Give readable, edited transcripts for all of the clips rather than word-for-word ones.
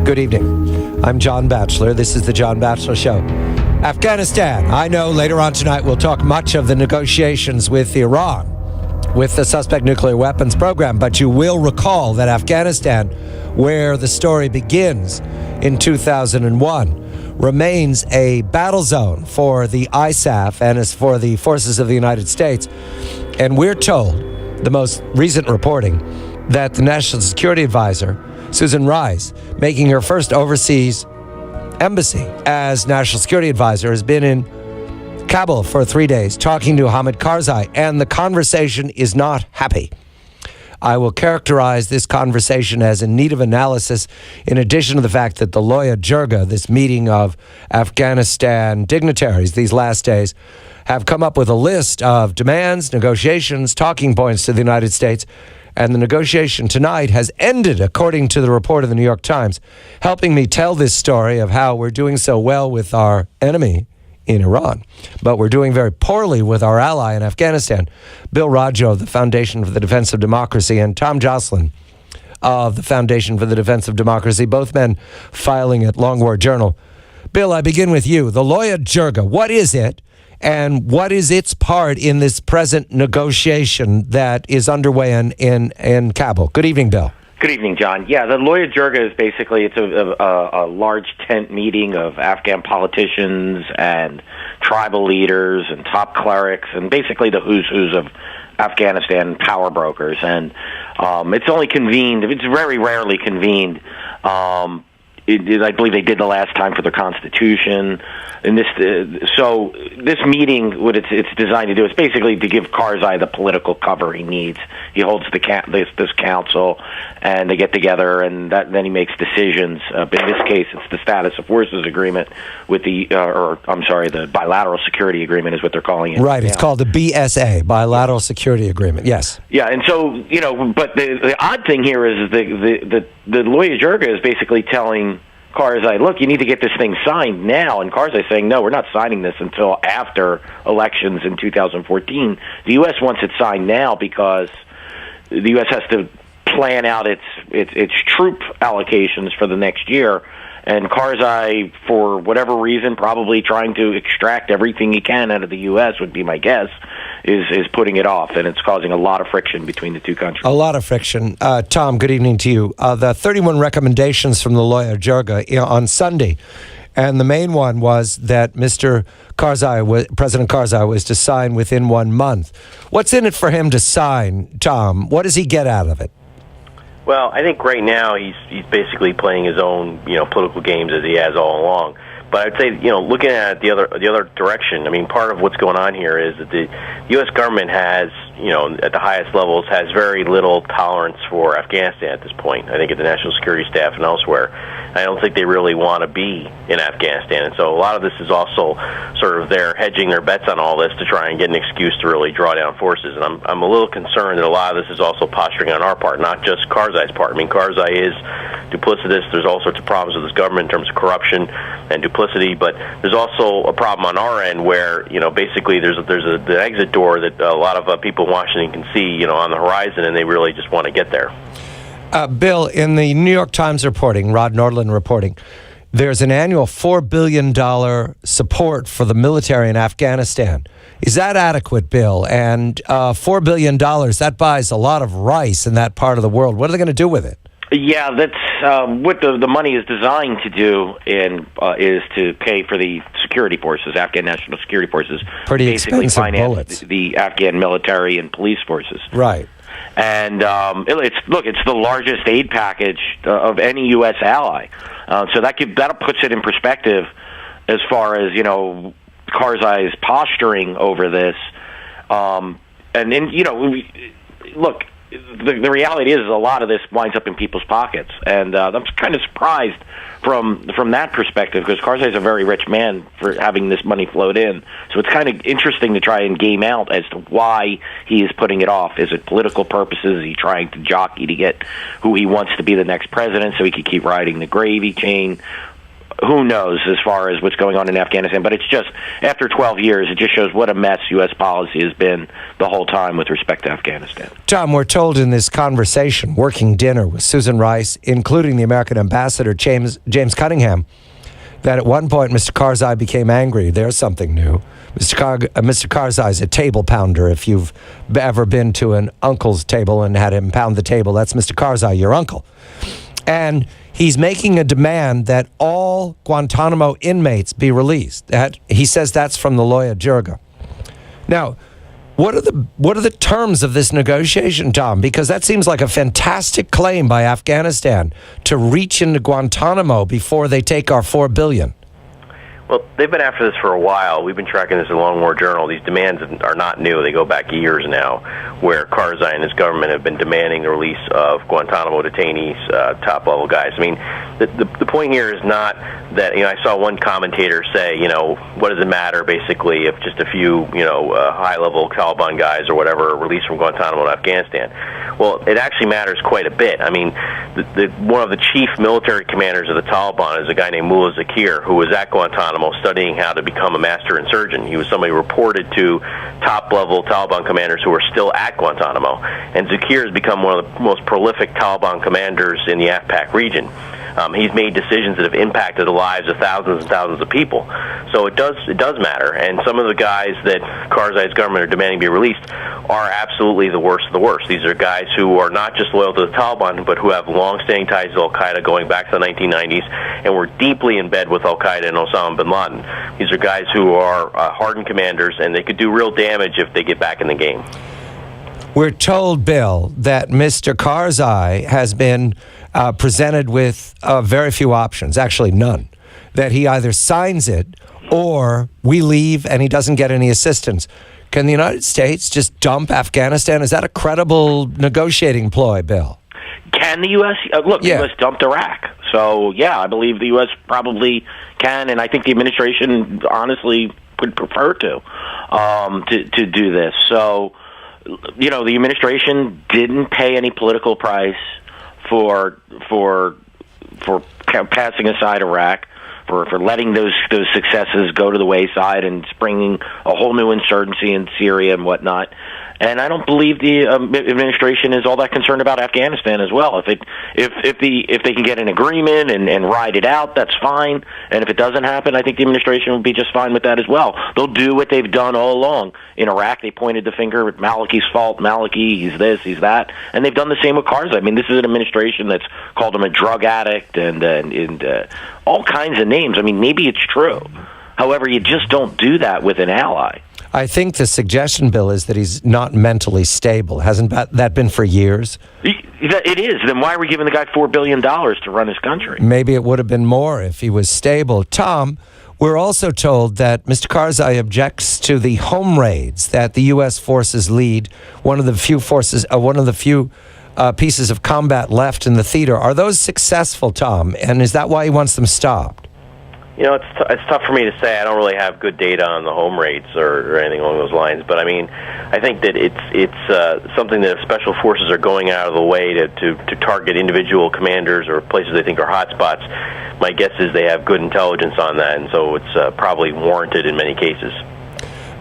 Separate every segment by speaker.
Speaker 1: Good evening. I'm John Batchelor. This is the John Batchelor Show. Afghanistan. I know later on tonight we'll talk much of the negotiations with Iran, with the suspect nuclear weapons program, but you will recall that Afghanistan, where the story begins in 2001, remains a battle zone for the ISAF and is for the forces of the United States. And we're told, the most recent reporting, that the National Security Advisor, Susan Rice, making her first overseas embassy as National Security Advisor, has been in Kabul for 3 days talking to Hamid Karzai, and the conversation is not happy. I will characterize this conversation as in need of analysis, in addition to the fact that the Loya Jirga, this meeting of Afghanistan dignitaries these last days, have come up with a list of demands, negotiations, talking points to the United States. And the negotiation tonight has ended, according to the report of the New York Times, helping me tell this story of how we're doing so well with our enemy in Iran, but we're doing very poorly with our ally in Afghanistan. Bill Roggio of the Foundation for the Defense of Democracy and Tom Joscelyn of the Foundation for the Defense of Democracy, both men filing at Long War Journal. Bill, I begin with you. The Loya Jirga, what is it? And what is its part in this present negotiation that is underway in Kabul? Good evening, Bill.
Speaker 2: Good evening, John. Yeah, the Loya Jirga is basically it's a large tent meeting of Afghan politicians and tribal leaders and top clerics and basically the who's of Afghanistan power brokers. And it's only convened. It's very rarely convened. I believe they did the last time for their constitution. And so this meeting, what it's designed to do is basically to give Karzai the political cover he needs. He holds this council, and they get together, and then he makes decisions. But in this case, it's the status of forces agreement with the bilateral security agreement is what they're calling it.
Speaker 1: Right, it's called the BSA, bilateral security agreement. Yes.
Speaker 2: Yeah, and so but the odd thing here is the Loya Jirga is basically telling Karzai, look, you need to get this thing signed now. And Karzai saying, no, we're not signing this until after elections in 2014. The U.S. wants it signed now because the U.S. has to plan out its troop allocations for the next year. And Karzai, for whatever reason, probably trying to extract everything he can out of the U.S., would be my guess, is putting it off, and it's causing a lot of friction between the two countries. A
Speaker 1: lot of friction. Tom, good evening to you. The 31 recommendations from the Loya Jirga on Sunday, and the main one was that President Karzai was to sign within 1 month. What's in it for him to sign, Tom? What does he get out of it?
Speaker 3: Well, I think right now he's basically playing his own political games as he has all along. But I'd say, looking at the other direction, I mean, part of what's going on here is that the U.S. government has, at the highest levels, has very little tolerance for Afghanistan at this point. I think at the national security staff and elsewhere, I don't think they really want to be in Afghanistan. And so a lot of this is also sort of they're hedging their bets on all this to try and get an excuse to really draw down forces. And I'm a little concerned that a lot of this is also posturing on our part, not just Karzai's part. I mean, Karzai is duplicitous. There's all sorts of problems with this government in terms of corruption and duplicity, but there's also a problem on our end where, basically there's the exit door that a lot of people in Washington can see, on the horizon, and they really just want to get there.
Speaker 1: Bill, in the New York Times reporting, Rod Nordland reporting, there's an annual $4 billion support for the military in Afghanistan. Is that adequate, Bill? And $4 billion, that buys a lot of rice in that part of the world. What are they going to do with it?
Speaker 2: Yeah, that's what the money is designed to do, and is to pay for the security forces, Afghan National Security Forces.
Speaker 1: Pretty
Speaker 2: basically
Speaker 1: expensive
Speaker 2: finance
Speaker 1: bullets.
Speaker 2: The Afghan military and police forces.
Speaker 1: Right.
Speaker 2: And it's the largest aid package of any U.S. ally. So that puts it in perspective as far as Karzai's posturing over this. And then look. The reality is a lot of this winds up in people's pockets, and I'm kind of surprised from that perspective because Karzai is a very rich man for having this money flowed in. So it's kind of interesting to try and game out as to why he is putting it off. Is it political purposes? Is he trying to jockey to get who he wants to be the next president so he could keep riding the gravy chain? who knows as far as what's going on in Afghanistan, but it's just, after 12 years, it just shows what a mess U.S. policy has been the whole time with respect to Afghanistan.
Speaker 1: Tom, we're told in this conversation, working dinner with Susan Rice, including the American ambassador, James Cunningham, that at one point Mr. Karzai became angry. There's something new. Mr. Karzai is a table pounder. If you've ever been to an uncle's table and had him pound the table, that's Mr. Karzai, your uncle. And he's making a demand that all Guantanamo inmates be released. He says that's from the Loya Jirga. Now, what are the terms of this negotiation, Tom? Because that seems like a fantastic claim by Afghanistan to reach into Guantanamo before they take our $4 billion.
Speaker 3: Well, they've been after this for a while. We've been tracking this in the Long War Journal. These demands are not new. They go back years now, where Karzai and his government have been demanding the release of Guantanamo detainees, top-level guys. I mean, the point here is not that, I saw one commentator say, what does it matter, basically, if just a few, high-level Taliban guys or whatever are released from Guantanamo in Afghanistan. Well, it actually matters quite a bit. I mean, one of the chief military commanders of the Taliban is a guy named Mullah Zakir, who was at Guantanamo studying how to become a master insurgent. He was somebody reported to top-level Taliban commanders who are still at Guantanamo. And Zakir has become one of the most prolific Taliban commanders in the AfPak region. He's made decisions that have impacted the lives of thousands and thousands of people. So it does matter. And some of the guys that Karzai's government are demanding be released are absolutely the worst of the worst. These are guys who are not just loyal to the Taliban, but who have long-standing ties to al-Qaeda going back to the 1990s and were deeply in bed with al-Qaeda and Osama bin Laden. These are guys who are hardened commanders, and they could do real damage if they get back in the game.
Speaker 1: We're told, Bill, that Mr. Karzai has been presented with very few options, actually none, that he either signs it or we leave and he doesn't get any assistance. Can the United States just dump Afghanistan? Is that a credible negotiating ploy, Bill?
Speaker 2: Can the U.S. The U.S. dumped Iraq. So, yeah, I believe the U.S. probably can, and I think the administration honestly would prefer to do this. So, the administration didn't pay any political price for passing aside Iraq, for letting those successes go to the wayside and springing a whole new insurgency in Syria and whatnot. And I don't believe the administration is all that concerned about Afghanistan as well. If they can get an agreement and ride it out, that's fine. And if it doesn't happen, I think the administration will be just fine with that as well. They'll do what they've done all along. In Iraq, they pointed the finger at Maliki's fault. Maliki, he's this, he's that. And they've done the same with Karzai. I mean, this is an administration that's called him a drug addict and all kinds of names. I mean, maybe it's true. However, you just don't do that with an ally.
Speaker 1: I think the suggestion, Bill, is that he's not mentally stable. Hasn't that been for years?
Speaker 2: It is. Then why are we giving the guy $4 billion to run his country?
Speaker 1: Maybe it would have been more if he was stable. Tom, we're also told that Mr. Karzai objects to the home raids that the U.S. forces lead, one of the few pieces of combat left in the theater. Are those successful, Tom? And is that why he wants them stopped?
Speaker 3: It's tough for me to say. I don't really have good data on the home rates or anything along those lines. But I mean, I think that it's something that special forces are going out of the way to target individual commanders or places they think are hotspots. My guess is they have good intelligence on that, and so it's probably warranted in many cases.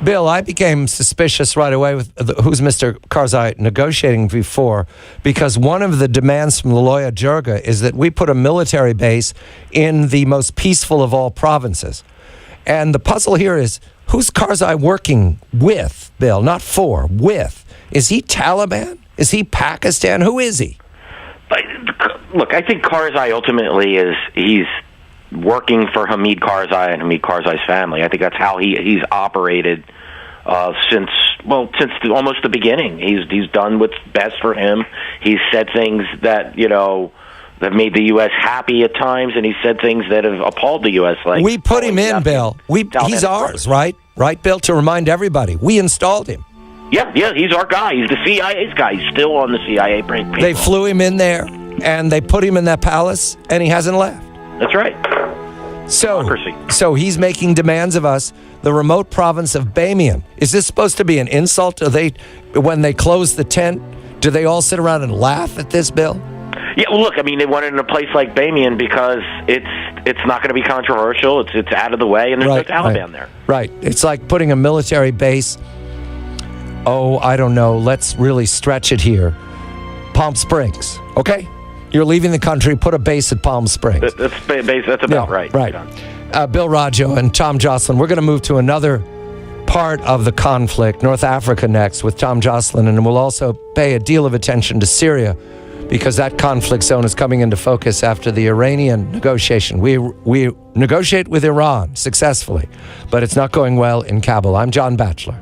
Speaker 1: Bill, I became suspicious right away with who's Mr. Karzai negotiating before, because one of the demands from the Loya Jirga is that we put a military base in the most peaceful of all provinces. And the puzzle here is, who's Karzai working with, Bill? Not for, with. Is he Taliban? Is he Pakistan? Who is he?
Speaker 2: Look, I think Karzai ultimately he's working for Hamid Karzai and Hamid Karzai's family. I think that's how he's operated since almost the beginning. He's done what's best for him. He's said things that that made the U.S. happy at times, and he said things that have appalled the U.S. Like
Speaker 1: we put him in, Bill. He's ours, right? Right, Bill. To remind everybody, we installed him.
Speaker 2: Yeah, he's our guy. He's the CIA's guy. He's still on the CIA break.
Speaker 1: They flew him in there, and they put him in that palace, and he hasn't left.
Speaker 2: That's right.
Speaker 1: So he's making demands of us. The remote province of Bamiyan. Is this supposed to be an insult? When they close the tent, do they all sit around and laugh at this, Bill?
Speaker 2: Yeah, well, look, I mean, they want it in a place like Bamiyan because it's it's not going to be controversial. It's out of the way, and there's no Taliban there.
Speaker 1: Right. It's like putting a military base. Oh, I don't know. Let's really stretch it here. Palm Springs. Okay, you're leaving the country. Put a base at Palm Springs.
Speaker 2: That's about right.
Speaker 1: Right. Bill Roggio and Tom Joscelyn. We're going to move to another part of the conflict, North Africa next, with Tom Joscelyn, and we'll also pay a deal of attention to Syria, because that conflict zone is coming into focus after the Iranian negotiation. We negotiate with Iran successfully, but it's not going well in Kabul. I'm John Batchelor.